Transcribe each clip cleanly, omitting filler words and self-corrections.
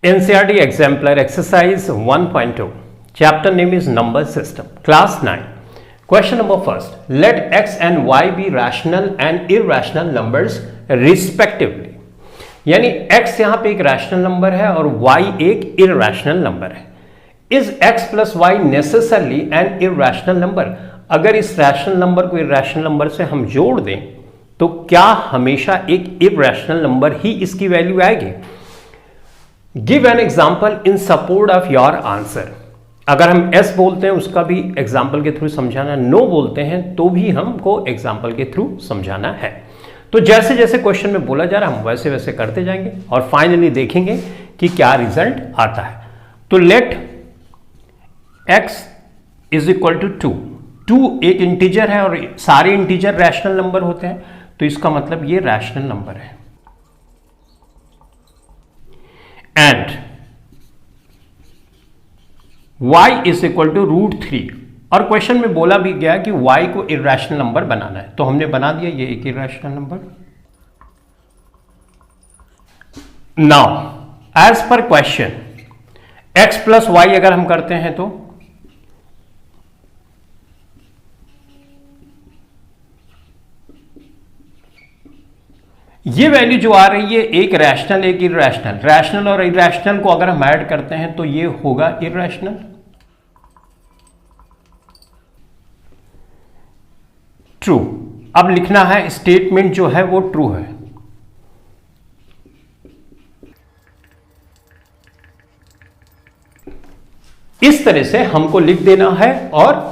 NCERT exemplar exercise 1.2 chapter name is number system class 9 question number first let x and y be rational and irrational numbers respectively यानी x यहां पे एक rational number है और y एक irrational number है. Is x plus Y necessarily an irrational number? अगर इस रैशनल नंबर को इरैशनल नंबर से हम जोड़ दें तो क्या हमेशा एक इरैशनल नंबर ही इसकी वैल्यू आएगी? Give an example in support of your answer. अगर हम S बोलते हैं उसका भी एग्जाम्पल के थ्रू समझाना, नो बोलते हैं तो भी हमको एग्जाम्पल के थ्रू समझाना है. तो जैसे जैसे क्वेश्चन में बोला जा रहा है हम वैसे वैसे करते जाएंगे और फाइनली देखेंगे कि क्या रिजल्ट आता है. तो let x is equal to 2 एक इंटीजर है और सारे इंटीजर रैशनल नंबर होते हैं, तो इसका मतलब ये रैशनल नंबर है. And y is equal to √3 और क्वेश्चन में बोला भी गया कि y को इरैशनल नंबर बनाना है, तो हमने बना दिया ये एक irrational number. Now as per question x plus Y अगर हम करते हैं तो ये वैल्यू जो आ रही है एक रैशनल एक इरैशनल, रैशनल और इरैशनल को अगर हम ऐड करते हैं तो ये होगा इरैशनल. ट्रू. अब लिखना है स्टेटमेंट जो है वो ट्रू है. इस तरह से हमको लिख देना है और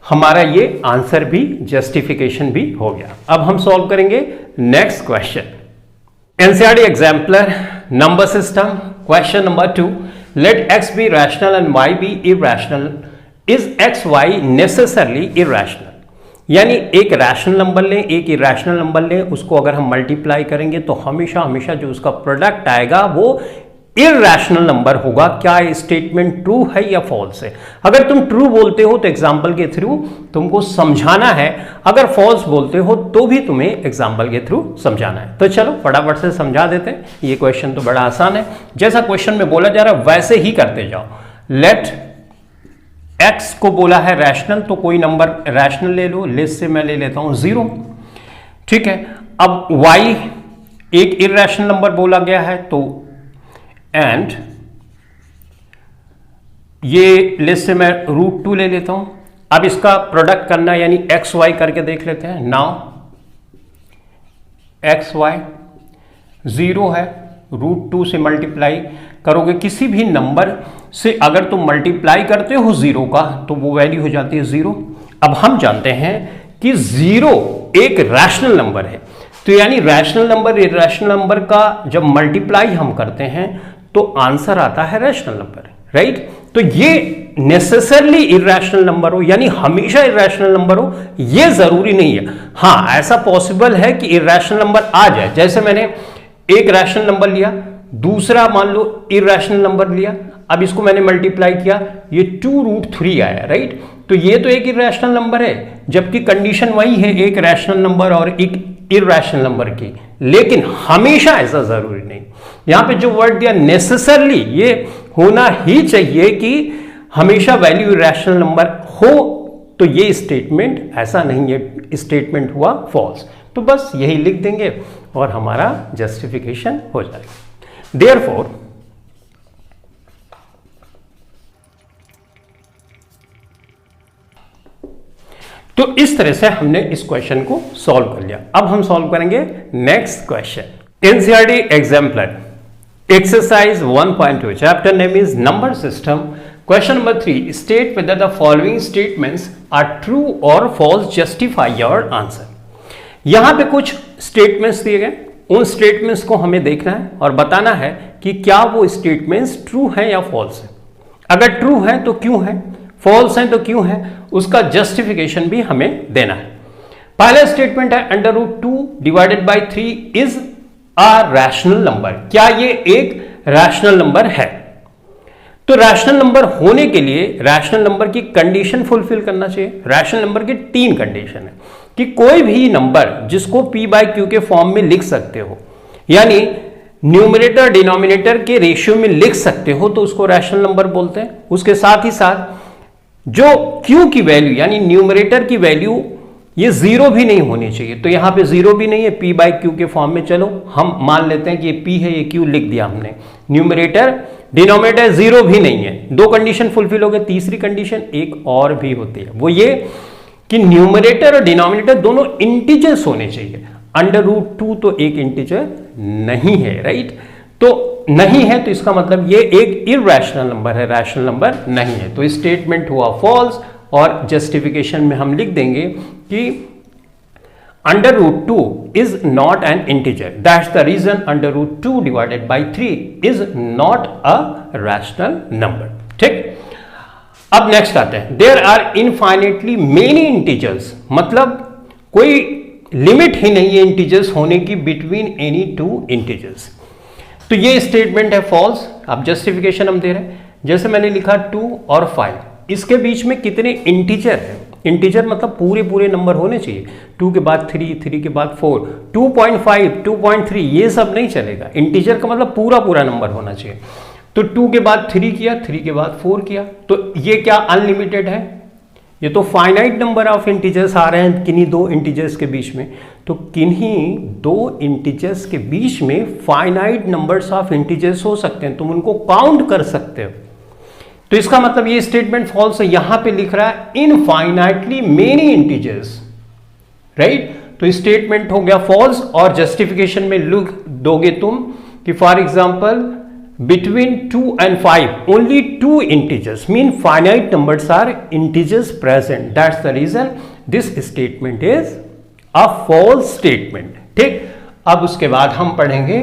हमारा ये आंसर भी जस्टिफिकेशन भी हो गया. अब हम सॉल्व करेंगे next question. NCERT exemplar number system question number 2 let x be rational and y be irrational is x y necessarily irrational. यानी एक रैशनल नंबर लें एक इरैशनल नंबर लें, उसको अगर हम मल्टीप्लाई करेंगे तो हमेशा हमेशा जो उसका प्रोडक्ट आएगा वो इरैशनल नंबर होगा. क्या ये स्टेटमेंट ट्रू है या फॉल्स है? अगर तुम ट्रू बोलते हो तो एग्जाम्पल के थ्रू तुमको समझाना है, अगर फॉल्स बोलते हो तो भी तुम्हें एग्जाम्पल के थ्रू समझाना है. तो चलो फटाफट से समझा देते हैं. ये क्वेश्चन तो बड़ा आसान है, जैसा क्वेश्चन में बोला जा रहा है वैसे ही करते जाओ. लेट x को बोला है रैशनल, तो कोई नंबर रैशनल ले लो. लिस्ट से मैं ले लेता हूं 0. ठीक है. अब y एक इरैशनल नंबर बोला गया है तो एंड ये लिस्ट से मैं √2 ले लेता हूं. अब इसका प्रोडक्ट करना यानी एक्स वाई करके देख लेते हैं. नाउ एक्स वाई 0 है, √2 से मल्टीप्लाई करोगे किसी भी नंबर से, अगर तुम मल्टीप्लाई करते हो 0 का तो वो वैल्यू हो जाती है 0. अब हम जानते हैं कि 0 एक रैशनल नंबर है, तो यानी रैशनल नंबर इरैशनल नंबर का जब मल्टीप्लाई हम करते हैं तो आंसर आता है रैशनल नंबर. राइट. तो ये नेसेसरली इरैशनल नंबर हो यानी हमेशा इरैशनल नंबर हो ये जरूरी नहीं है. हां ऐसा पॉसिबल है कि इरैशनल नंबर आ जाए. जैसे मैंने एक रैशनल नंबर लिया, दूसरा मान लो इरैशनल नंबर लिया, अब इसको मैंने मल्टीप्लाई किया, ये 2√3 आया. राइट. तो ये तो एक इरैशनल नंबर है, जबकि कंडीशन वही है एक रैशनल नंबर और एक इरैशनल नंबर की. लेकिन हमेशा ऐसा जरूरी नहीं. यहां पे जो वर्ड दिया नेसेसरली, ये होना ही चाहिए कि हमेशा वैल्यू इरैशनल नंबर हो, तो ये स्टेटमेंट ऐसा नहीं है, स्टेटमेंट हुआ फॉल्स. तो बस यही लिख देंगे और हमारा जस्टिफिकेशन हो जाएगा. देयरफॉर तो इस तरह से हमने इस क्वेश्चन को सॉल्व कर लिया. अब हम सॉल्व करेंगे next question. NCERT exemplar exercise 1.2 chapter name is number system question number 3 state whether the following statements are true और फॉल्स जस्टिफाई योर आंसर. यहां पे कुछ स्टेटमेंट्स दिए गए, उन स्टेटमेंट्स को हमें देखना है और बताना है कि क्या वो स्टेटमेंट्स ट्रू हैं या फॉल्स है. अगर ट्रू है तो क्यों है, फॉल्स है तो क्यों है, उसका जस्टिफिकेशन भी हमें देना है. पहला स्टेटमेंट है √2 divided by 3 is a rational number. क्या ये एक रैशनल नंबर है? तो रैशनल नंबर होने के लिए रैशनल नंबर की कंडीशन फुलफिल करना चाहिए. रैशनल नंबर की 3 कंडीशन है कि कोई भी नंबर जिसको p/q के फॉर्म में लिख सकते हो, यानी न्यूमरेटर डिनोमिनेटर के रेशियो में लिख सकते हो तो उसको रैशनल नंबर बोलते हैं। उसके साथ ही साथ जो Q की वैल्यू यानी न्यूमरेटर की वैल्यू ये जीरो भी नहीं होनी चाहिए, तो यहां पे जीरो भी नहीं है, P बाई क्यू के फॉर्म में। चलो हम मान लेते हैं कि ये P है, ये Q लिख दिया हमने। न्यूमरेटर डिनोमिनेटर जीरो भी नहीं है, दो कंडीशन फुलफिल हो गए। तीसरी कंडीशन एक और भी होती है, वो ये कि न्यूमरेटर और डिनोमिनेटर दोनों इंटीजर्स होने चाहिए। √2 तो एक इंटीजर नहीं है, राइट? तो नहीं है तो इसका मतलब ये एक इरैशनल नंबर है, रैशनल नंबर नहीं है। तो स्टेटमेंट हुआ फॉल्स और जस्टिफिकेशन में हम लिख देंगे कि √2 is not an integer. That's the reason √2 divided by 3 is not a rational number. ठीक? अब नेक्स्ट आते हैं, there are infinitely many integers, मतलब कोई लिमिट ही नहीं है इंटीजर्स होने की बिटवीन एनी टू इंटीजर्स। तो ये स्टेटमेंट है फॉल्स। अब जस्टिफिकेशन हम दे रहे हैं, जैसे मैंने लिखा 2 और 5, इसके बीच में कितने इंटीजर हैं? इंटीजर मतलब पूरे पूरे नंबर होने चाहिए। 2 के बाद 3, 3 के बाद 4, 2.5, 2.3 ये सब नहीं चलेगा। इंटीजर का मतलब पूरा पूरा नंबर होना चाहिए। तो 2 के बाद 3 किया, 3 के बाद 4 किया, तो ये क्या अनलिमिटेड है? ये तो फाइनाइट नंबर ऑफ इंटीजर्स आ रहे हैं किन्हीं दो इंटीजर्स के बीच में। तो किन्हीं दो इंटीजर्स के बीच में फाइनाइट नंबर्स ऑफ इंटीजर्स हो सकते हैं, तुम उनको काउंट कर सकते हो। तो इसका मतलब ये स्टेटमेंट फॉल्स है। यहां पे लिख रहा है इनफाइनाइटली मेनी इंटीजर्स, राइट? तो स्टेटमेंट हो गया फॉल्स। और जस्टिफिकेशन में लिख दोगे तुम कि for example between 2 and 5 only 2 integers mean finite numbers are integers present. That's the reason this statement is a false statement. ठीक, अब उसके बाद हम पढ़ेंगे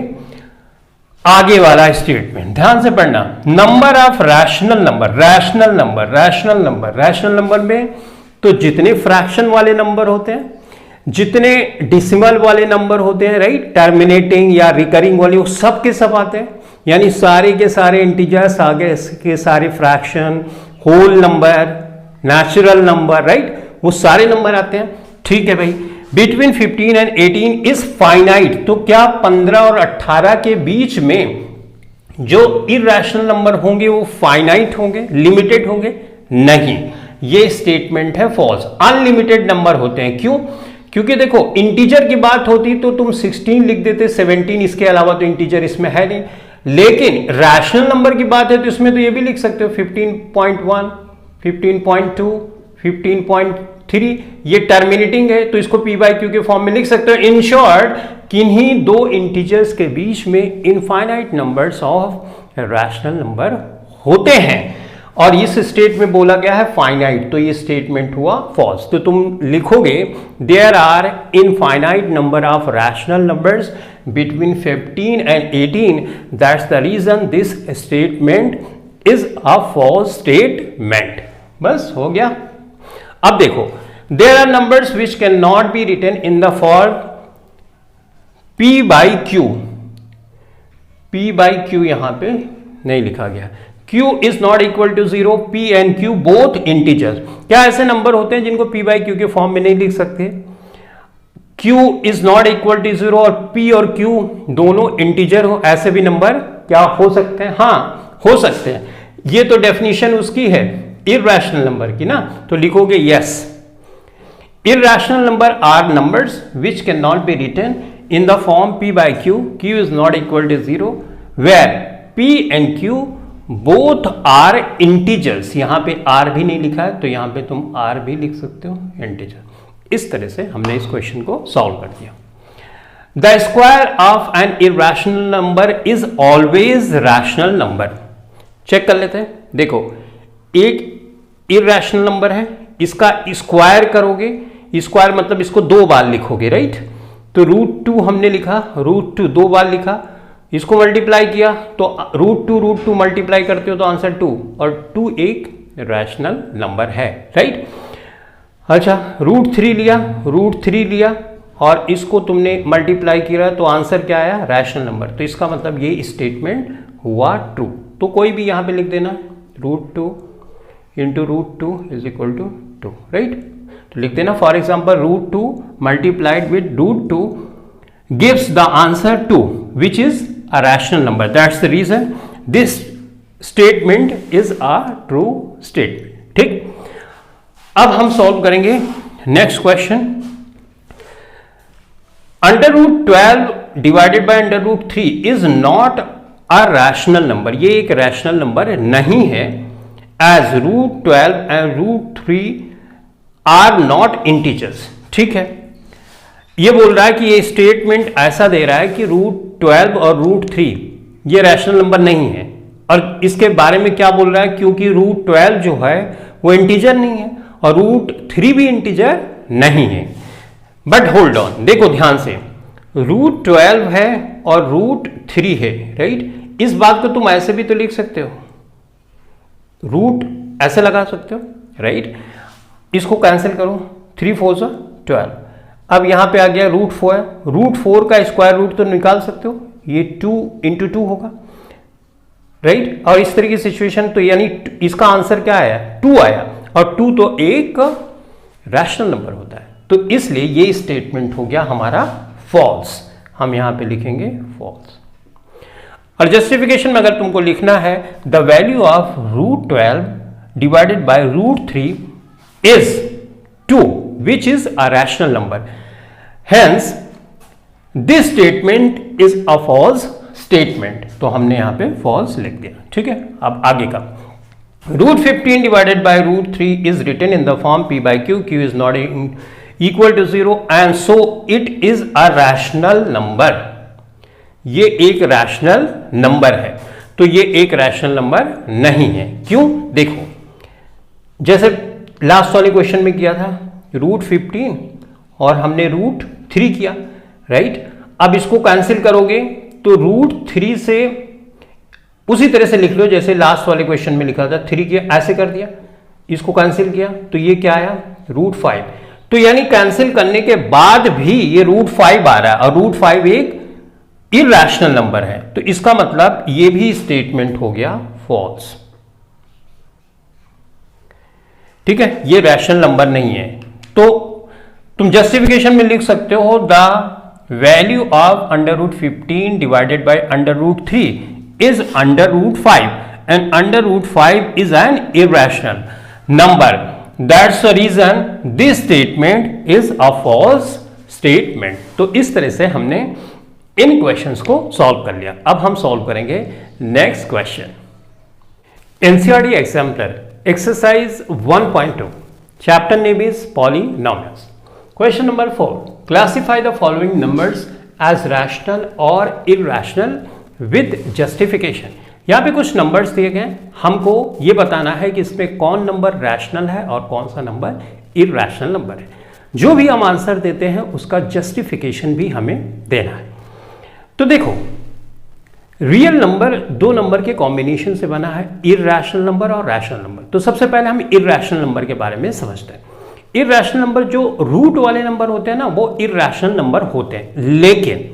आगे वाला स्टेटमेंट। ध्यान से पढ़ना, number of rational number. Rational number, rational number, rational number में तो जितने फ्रैक्शन वाले नंबर होते हैं, जितने डिसिमल वाले नंबर होते हैं, राइट, टर्मिनेटिंग या रिकरिंग वाले, वो सब के सब आते हैं। यानी सारे के सारे इंटीजर्स, आगे के सारे fraction, whole number, natural number, right, वो सारे नंबर आते हैं। ठीक है भाई, बिटवीन 15 एंड 18 इज फाइनाइट। तो क्या 15 और 18 के बीच में जो इरैशनल नंबर होंगे वो फाइनाइट होंगे, लिमिटेड होंगे? नहीं, ये स्टेटमेंट है फॉल्स। अनलिमिटेड नंबर होते हैं। क्यों? क्योंकि देखो इंटीजर की बात होती तो तुम 16 लिख देते, 17, इसके अलावा तो इंटीजर इसमें है नहीं। लेकिन रैशनल नंबर की बात है तो इसमें तो ये भी लिख सकते हो 15.1, 15.2, 15.3, ये टर्मिनेटिंग है तो इसको P बाई क्यू के फॉर्म में लिख सकते हो। इन शॉर्ट, किन्हीं दो इंटीजर्स के बीच में infinite numbers of rational number होते हैं और इस स्टेट में बोला गया है फाइनाइट, तो ये स्टेटमेंट हुआ फॉल्स। तो तुम लिखोगे there are infinite number of rational numbers between 15 and 18, that's the reason this statement is a false statement. बस हो गया। अब देखो, there are numbers which cannot be written in the form P by Q. P by Q यहां पे नहीं लिखा गया। Q is not equal to 0, P and Q both integers। क्या ऐसे नंबर होते हैं जिनको P by Q के फॉर्म में नहीं लिख सकते? Q is not equal to 0 और P और Q दोनों इंटीजर हो, ऐसे भी नंबर क्या हो सकते हैं? हाँ, हो सकते हैं। ये तो डेफिनेशन उसकी है इरैशनल नंबर की ना, तो लिखोगे yes, irrational number are numbers which can not be written in the form P by Q, Q is not equal to 0, where P and Q both are integers। यहां पे R भी नहीं लिखा है तो यहां पे तुम R भी लिख सकते हो, इंटीजर। इस तरह से हमने इस क्वेश्चन को सॉल्व कर दिया। The square of an irrational number is always rational number. Check कर लेते हैं। देखो, एक इरैशनल नंबर है, इसका स्क्वायर करोगे, स्क्वायर मतलब इसको दो बार लिखोगे, राइट? तो √2 हमने लिखा, √2 दो बार लिखा, इसको मल्टीप्लाई किया तो √2 मल्टीप्लाई करते हो तो आंसर 2, और 2 एक रैशनल नंबर है, राइट? अच्छा, √3 लिया और इसको तुमने मल्टीप्लाई किया तो आंसर क्या आया? Rational number. तो इसका मतलब ये स्टेटमेंट हुआ ट्रू। तो कोई भी यहां पे लिख देना, √2 into √2 is equal to 2, right? तो लिख देना for example √2 multiplied with √2 gives the answer 2 which is a rational number. That's the reason this statement is a true statement. ठीक, अब हम सॉल्व करेंगे next question. Under root 12 divided by under root 3 is not a rational number. ये एक rational number नहीं है, as root 12 and root 3 are not integers. ठीक है, ये बोल रहा है कि ये स्टेटमेंट ऐसा दे रहा है कि रूट 12 और रूट 3 ये रैशनल नंबर नहीं है. और इसके बारे में क्या बोल रहा है, क्योंकि रूट 12 जो है वो इंटीजर नहीं है और रूट 3 भी इंटीजर नहीं है. बट होल्ड ऑन, देखो ध्यान से, रूट 12 है और रूट 3 है, राइट. इस बात को तुम ऐसे भी तो लिख सकते हो, रूट ऐसे लगा सकते हो, राइट. इसको कैंसिल करो, 3 4 12. अब यहां पे आ गया रूट 4 है, रूट 4 का स्क्वायर रूट तो निकाल सकते हो, ये 2 इंटू 2 होगा, राइट. और इस तरह की सिचुएशन, तो यानी इसका आंसर क्या आया, 2 आया, और 2 तो एक रैशनल नंबर होता है. तो इसलिए ये स्टेटमेंट हो गया हमारा फॉल्स. हम यहां पे लिखेंगे फॉल्स. और जस्टिफिकेशन में अगर तुमको लिखना है, the value of root 12 divided by root 3 is 2 which is a rational number, hence this statement is a false statement. तो हमने यहां पे false लिख दिया. ठीक है, अब आगे का, root 15 divided by root 3 is written in the form p by q, q is not equal to 0 and so it is a rational number. ये एक रैशनल नंबर है, तो ये एक रैशनल नंबर नहीं है. क्यों, देखो, जैसे लास्ट वाले क्वेश्चन में किया था, रूट 15 और हमने रूट 3 किया, राइट. अब इसको कैंसिल करोगे तो रूट 3 से उसी तरह से लिख लो जैसे लास्ट वाले क्वेश्चन में लिखा था, 3 किया, ऐसे कर दिया, इसको कैंसिल किया तो ये क्या आया, रूट 5. तो यानी कैंसिल करने के बाद भी ये रूट 5 आ रहा है, और रूट 5 एक इरैशनल नंबर है, तो इसका मतलब ये भी स्टेटमेंट हो गया फॉल्स. ठीक है, ये रैशनल नंबर नहीं है. तो तुम जस्टिफिकेशन में लिख सकते हो, the value of under root 15 divided by under root 3 is under root 5 and under root 5 is an irrational number. That's the reason this statement is a false statement. तो इस तरह से हमने इन क्वेश्चंस को सॉल्व कर लिया. अब हम सॉल्व करेंगे next question. NCERT exemplar exercise 1.2, chapter name is polynomials. Question number 4, classify the following numbers as rational or irrational with justification. यहाँ पे कुछ नंबर्स दिए गए, हमको ये बताना है कि इसमें कौन नंबर रैशनल है और कौन सा नंबर इरैशनल नंबर है. जो भी हम आंसर देते हैं उसका जस्टिफिकेशन भी हमें देना है. तो देखो, रियल नंबर दो नंबर के कॉम्बिनेशन से बना है, इरैशनल नंबर और रैशनल नंबर. तो सबसे पहले हम इरैशनल नंबर के बारे में समझते हैं. इरैशनल नंबर जो रूट वाले नंबर होते हैं ना, वो इरैशनल नंबर होते हैं. लेकिन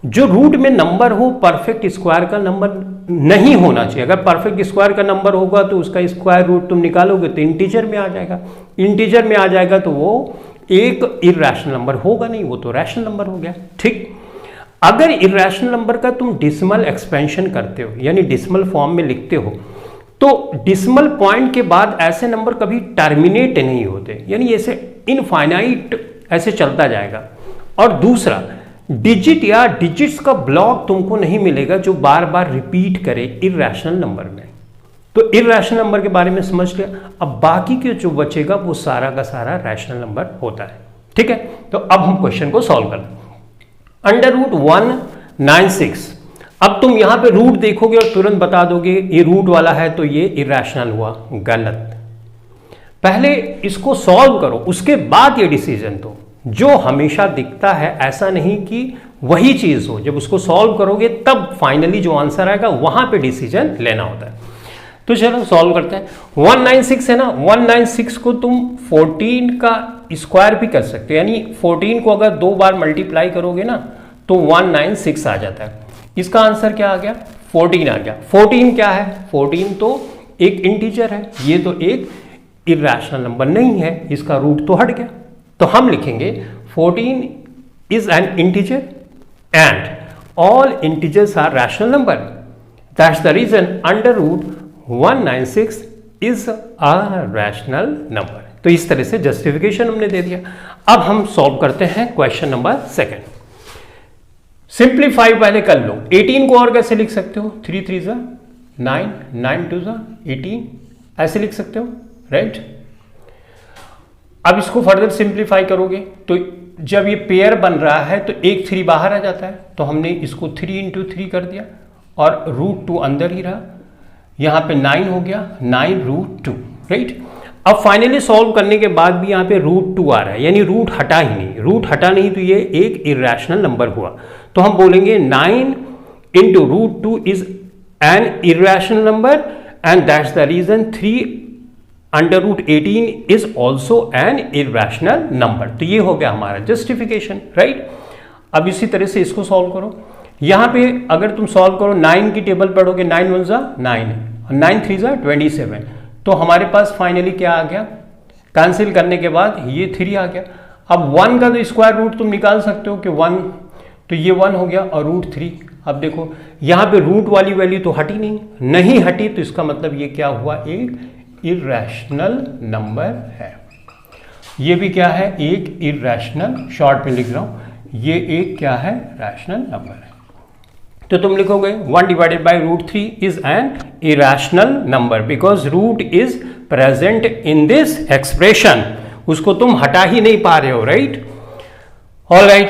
जो रूट में नंबर हो, परफेक्ट स्क्वायर का नंबर नहीं होना चाहिए. अगर परफेक्ट स्क्वायर का नंबर होगा तो उसका स्क्वायर रूट तुम निकालोगे तो इंटीजर में आ जाएगा. इंटीजर में आ जाएगा तो वो एक इरैशनल नंबर होगा नहीं, वो तो रैशनल नंबर हो गया. ठीक, अगर इरैशनल नंबर का तुम डिसिमल एक्सपेंशन करते हो, यानी डिसिमल फॉर्म में लिखते हो, तो डिसिमल पॉइंट के बाद ऐसे नंबर कभी टर्मिनेट नहीं होते, यानी ऐसे इनफाइनाइट ऐसे चलता जाएगा. और दूसरा, डिजिट या डिजिट्स का ब्लॉक तुमको नहीं मिलेगा जो बार बार रिपीट करे इरैशनल नंबर में. तो इरैशनल नंबर के बारे में समझ लिया. अब बाकी के जो बचेगा वो सारा का सारा रैशनल नंबर होता है. ठीक है, तो अब हम क्वेश्चन को सॉल्व करते हैं. Under root 196. अब तुम यहां पे रूट देखोगे और तुरंत बता दोगे ये रूट वाला है तो ये इरैशनल हुआ. गलत. पहले इसको सॉल्व करो, उसके बाद ये डिसीजन दो. जो हमेशा दिखता है ऐसा नहीं कि वही चीज हो, जब उसको सॉल्व करोगे तब फाइनली जो आंसर आएगा वहां पे डिसीजन लेना होता है. तो चलो सॉल्व करते हैं. 196 है ना, 196 को तुम 14 का स्क्वायर भी कर सकते हो, यानी 14 को अगर 2 बार मल्टीप्लाई करोगे ना तो 196 आ जाता है. इसका आंसर क्या आ गया, 14 आ गया. 14 क्या है, 14 तो एक इंटीजर है, ये तो एक इरैशनल नंबर नहीं है, इसका रूट तो हट गया. तो हम लिखेंगे 14 is an integer and all integers are rational number, that's the reason under root 196 is a rational number. तो इस तरह से जस्टिफिकेशन हमने दे दिया। अब हम सॉल्व करते हैं क्वेश्चन नंबर 2। सिंप्लीफाई पहले कर लो। 18 को और कैसे लिख सकते हो? 3 3 जा 9, 9 2 जा 18, ऐसे लिख सकते हो, राइट। अब इसको फर्दर सिंप्लीफाई करोगे तो जब ये पेयर बन रहा है तो एक 3 बाहर आ जाता है, तो हमने इसको 3 × 3 कर दिया और √2 अंदर ही रहा। यहाँ पे 9 हो गया, 9√2, राइट। अब फाइनली सॉल्व करने के बाद भी यहाँ पे √2 आ रहा है, यानी रूट हटा ही नहीं, रूट हटा नहीं तो ये एक इरेशनल नंबर हुआ। तो हम बोलेंगे 9 × √2 is an irrational number and that's the reason 3 under root 18 is also an irrational number. तो ये हो गया हमारा जस्टिफिकेशन, राइट। अब इसी तरह से इसको सॉल्व करो। यहां पे अगर तुम सॉल्व करो 9 की टेबल पढ़ोगे, 9 1 जा 9, 9 3 जा 27, तो हमारे पास फाइनली क्या आ गया? कैंसिल करने के बाद ये 3 आ गया। अब 1 का तो स्क्वायर रूट तुम निकाल सकते हो कि 1, तो ये 1 हो गया और √3। अब देखो यहां पे रूट वाली वैल्यू तो हटी नहीं हटी, तो इसका मतलब ये क्या हुआ? एक इरेशनल नंबर है। ये भी क्या है? एक इरेशनल, शॉर्ट में लिख रहा हूं, ये एक क्या है? रैशनल नंबर है। तो तुम लिखोगे 1 divided by √3 is an irrational number because root is present in this expression. उसको तुम हटा ही नहीं पा रहे हो, राइट। ऑलराइट,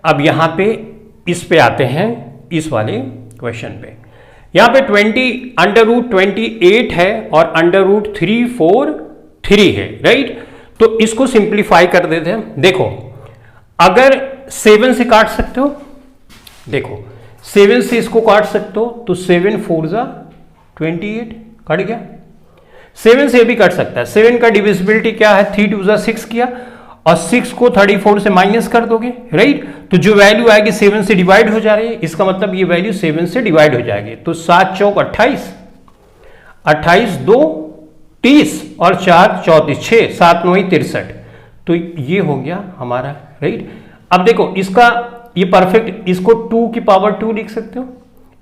अब यहां पे इस पे आते हैं, इस वाले क्वेश्चन पे। यहां पे 20 अंडर रूट 28 है और अंडर रूट 343 है, राइट। तो इसको सिंप्लीफाई कर देते हैं। देखो अगर 7 से काट सकते हो, देखो 7 से इसको काट सकते हो, तो 7 4 जा 28 कट गया। 7 से भी कट सकता है। 7 का डिविजिबिलिटी क्या है? 3 2 जा 6 किया और 6 को 34 से माइनस कर दोगे, राइट। तो जो वैल्यू आएगी 7 से डिवाइड हो जा रही है, इसका मतलब ये वैल्यू 7 से डिवाइड हो जाएगी। तो 7 चौक 28, 28 2 30 और 4 34, 6 7 9 63। तो ये हो गया हमारा, राइट। अब देखो इसका ये परफेक्ट, इसको 2 की पावर 2 लिख सकते हो,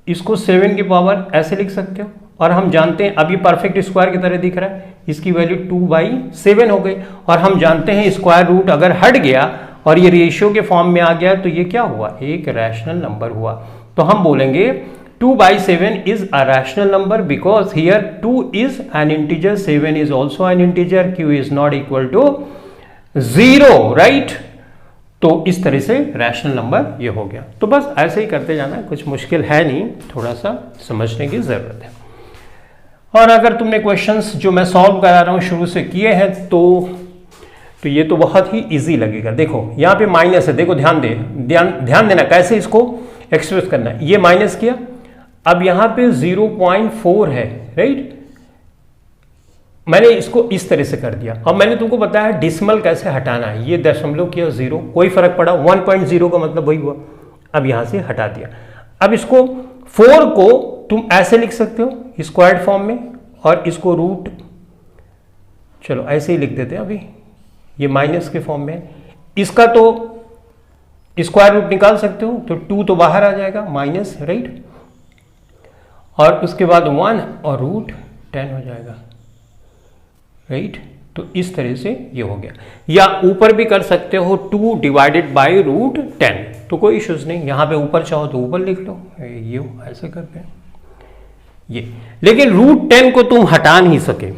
इसको 7 की पावर ऐसे लिख सकते हो, और हम जानते हैं अब ये परफेक्ट स्क्वायर की तरह दिख रहा है, इसकी वैल्यू 2/7 हो गई। और हम जानते हैं स्क्वायर रूट अगर हट गया और ये रेशियो के फॉर्म में आ गया तो ये क्या हुआ? एक रैशनल नंबर हुआ। तो हम बोलेंगे 2/7 is a rational number because here 2 is an integer, 7 is also an integer, q is not equal to 0, right. तो इस तरह से रैशनल नंबर ये हो गया। तो बस ऐसे ही करते जाना है, कुछ मुश्किल है नहीं, थोड़ा सा समझने की जरूरत है। और अगर तुमने क्वेश्चंस जो मैं सॉल्व करा रहा हूं शुरू से किए हैं तो ये तो बहुत ही इजी लगेगा। देखो यहाँ पे माइनस है, देखो ध्यान देना कैसे इसको एक्सप्रेस करना है। ये माइनस किया, अब यहाँ पे 0.4 है, राइट। मैंने इसको इस तरह से कर दिया। अब मैंने तुमको बताया डिसिमल कैसे हटाना है। ये दशमलव किया 0, कोई फर्क पड़ा, 1.0 का मतलब वही हुआ। अब यहां से हटा दिया। अब इसको 4 को तुम ऐसे लिख सकते हो स्क्वायर्ड फॉर्म में, और इसको रूट, चलो ऐसे ही लिख देते हैं। अभी ये माइनस के फॉर्म में, इसका तो स्क्वायर रूट निकाल सकते हो, तो 2 तो बाहर आ जाएगा माइनस, राइट। और उसके बाद 1 और √10 हो जाएगा, राइट। तो इस तरह से ये हो गया। या ऊपर भी कर सकते हो 2 डिवाइडेड बाई √10, तो कोई इश्यूज नहीं। यहां पे ऊपर चाहो तो ऊपर लिख लो, ये ऐसे करके ये। लेकिन √10 को तुम हटा नहीं सके,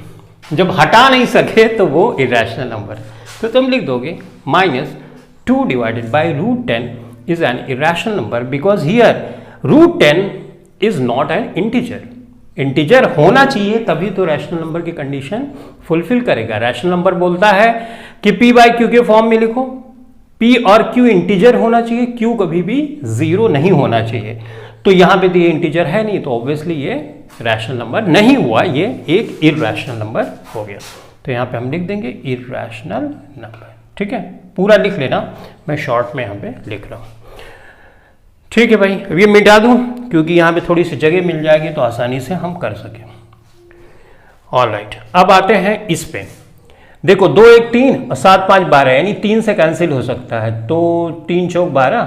जब हटा नहीं सके तो वो इरेशनल नंबर, तो तुम लिख दोगे -2 divided by √10 is an irrational number because here √10 is not an integer. Integer होना चाहिए तभी तो रैशनल नंबर की कंडीशन फुलफिल करेगा। रैशनल नंबर बोलता है कि p/q के फॉर्म में लिखो, p और q इंटीजर होना चाहिए, q कभी भी 0 नहीं होना चाहिए। तो यहां पे तो ये इंटीजर है नहीं, तो ऑब्वियसली ये रैशनल नंबर नहीं हुआ, ये एक इरैशनल नंबर हो गया। तो यहां पे हम लिख देंगे इरैशनल नंबर, ठीक है। पूरा लिख लेना, मैं शॉर्ट में यहां पे लिख रहा हूं, ठीक है भाई। अब ये मिटा दूं क्योंकि यहाँ पे थोड़ी सी जगह मिल जाएगी तो आसानी से हम कर सकें। ऑलराइट, अब आते हैं इस पे। देखो 2 1 3 और 7 5 12, यानी 3 से कैंसिल हो सकता है, तो 3 चौक 12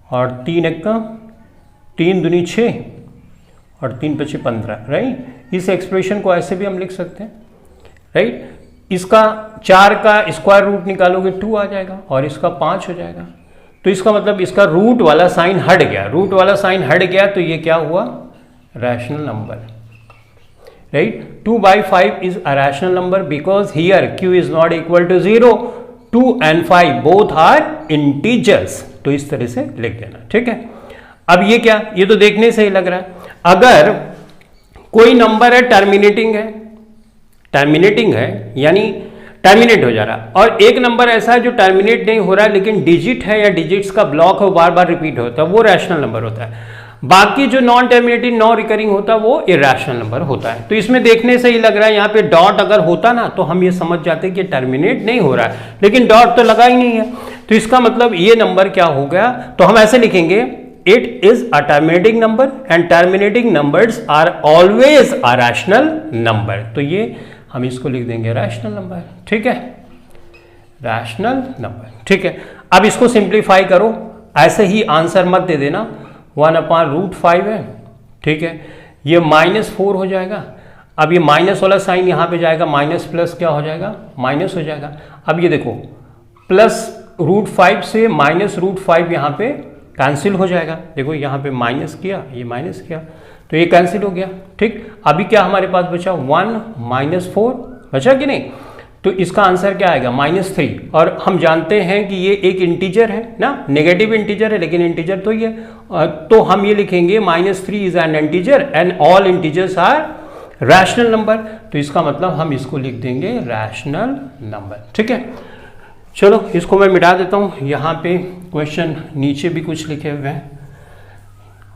और 3 एक्का 3 दूनी 6 और 3 पचे 15, राइट। इस एक्सप्रेशन को ऐसे भी हम लिख सकते हैं, राइट। इसका 4 का स्क्वायर रूट निकालोगे 2 आ जाएगा और इसका 5 हो जाएगा। तो इसका मतलब इसका रूट वाला साइन हट गया, रूट वाला साइन हट गया तो ये क्या हुआ, rational number, right. 2/5 is a rational number because here q is not equal to 0, 2 and 5 both are integers. तो इस तरह से लिख देना, ठीक है। अब ये क्या, ये तो देखने से ही लग रहा है, अगर कोई नंबर है टर्मिनेटिंग है यानी टर्मिनेट हो जा रहा है, और एक नंबर ऐसा है जो टर्मिनेट नहीं हो रहा है लेकिन डिजिट है या डिजिट्स का ब्लॉक है, बार बार रिपीट होता है, वो रैशनल नंबर होता है। बाकी जो नॉन टर्मिनेटिंग नॉन रिकरिंग होता है वो इरैशनल नंबर होता है। तो इसमें देखने से ही लग रहा है, यहाँ पे डॉट अगर होता ना तो हम ये समझ जाते कि टर्मिनेट नहीं हो रहा है, लेकिन डॉट तो लगा ही नहीं है, तो इसका मतलब ये नंबर क्या हो गया, तो हम ऐसे लिखेंगे it is a terminating number and terminating numbers are always a rational number. तो ये हम इसको लिख देंगे रैशनल नंबर, ठीक है, रैशनल नंबर, ठीक है। अब इसको सिंप्लीफाई करो, ऐसे ही आंसर मत दे देना, 1/√5 है, ठीक है, ये -4 हो जाएगा। अब ये माइनस वाला साइन यहाँ पे जाएगा, माइनस प्लस क्या हो जाएगा, माइनस हो जाएगा। अब ये देखो +√5 से -√5 यहाँ पे कैंसिल हो जाएगा, देखो यहाँ पे माइनस किया, ये माइनस किया, तो ये कैंसिल हो गया, ठीक। अभी क्या हमारे पास बचा, 1 - 4 बचा कि नहीं, तो इसका आंसर क्या आएगा, -3। और हम जानते हैं कि ये एक इंटीजर है ना, नेगेटिव इंटीजर है लेकिन इंटीजर तो ये, तो हम ये लिखेंगे -3 is an integer and all integers are rational number. तो इसका मतलब हम इसको लिख देंगे रैशनल नंबर, ठीक है। चलो इसको मैं मिटा देता हूँ, यहाँ पे क्वेश्चन नीचे भी कुछ लिखे हुए हैं,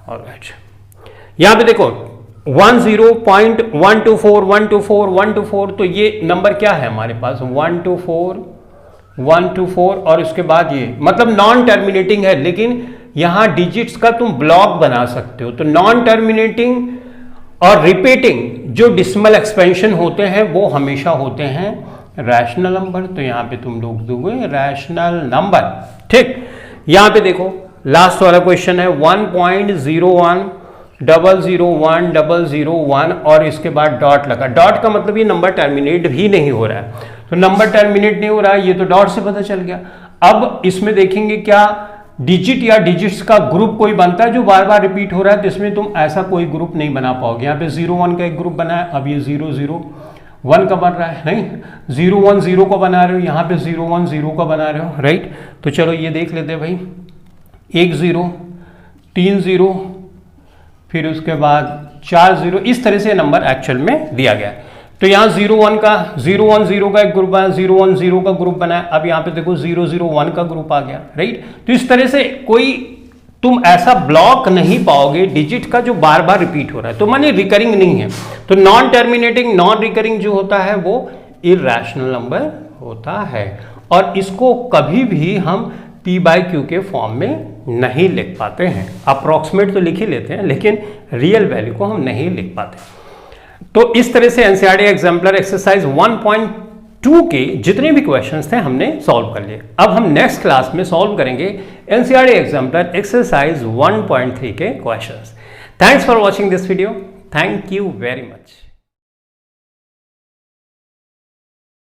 ऑलराइट। यहाँ पे देखो 10.124 तो ये नंबर क्या है हमारे पास, 124 और उसके बाद ये मतलब नॉन टर्मिनेटिंग है, लेकिन यहाँ डिजिट्स का तुम ब्लॉक बना सकते हो। तो नॉन टर्मिनेटिंग और रिपीटिंग जो डिसिमल एक्सपेंशन होते हैं वो हमेशा होते हैं रैशनल नंबर। तो यहाँ पे तुम लोग दोगे रैशनल नंबर, ठीक। यहाँ पे देखो लास्ट वाला क्वेश्चन है 1.01001001 और इसके बाद डॉट लगा। डॉट का मतलब ये नंबर टर्मिनेट भी नहीं हो रहा है, तो नंबर टर्मिनेट नहीं हो रहा है, ये तो डॉट से पता चल गया। अब इसमें देखेंगे क्या डिजिट या डिजिट्स का ग्रुप कोई बनता है जो बार बार रिपीट हो रहा है, तो इसमें तुम ऐसा कोई ग्रुप नहीं बना पाओगे। यहाँ पे 0 1 का एक ग्रुप बना है, अब ये 0 0 1 का बन रहा है, नहीं 0 1 0 का बना रहे हो, यहाँ पे 0 1 0 का बना रहे हो, राइट। तो चलो ये देख लेते हैं भाई, 1 0 3 0 फिर उसके बाद 4 0, इस तरह से नंबर एक्चुअल में दिया गया है। तो यहाँ 0 1 0 का एक ग्रुप बना, 0 1 0 का ग्रुप बना है, अब यहाँ पे देखो 0 0 1 का ग्रुप आ गया, राइट। तो इस तरह से कोई तुम ऐसा ब्लॉक नहीं पाओगे डिजिट का जो बार बार रिपीट हो रहा है, तो माने रिकरिंग नहीं है। तो नॉन टर्मिनेटिंग नॉन रिकरिंग जो होता है वो इरैशनल नंबर होता है, और इसको कभी भी हम P/Q के फॉर्म में नहीं लिख पाते हैं। अप्रॉक्सीमेट तो लिख ही लेते हैं लेकिन रियल वैल्यू को हम नहीं लिख पाते। तो इस तरह से एनसीईआरटी एग्जाम्पलर एक्सरसाइज 1.2 के जितने भी क्वेश्चंस थे हमने सॉल्व कर लिए। अब हम नेक्स्ट क्लास में सॉल्व करेंगे एनसीईआरटी एग्जाम्पलर एक्सरसाइज 1.3 के questions. Thanks for watching this video, thank you very much.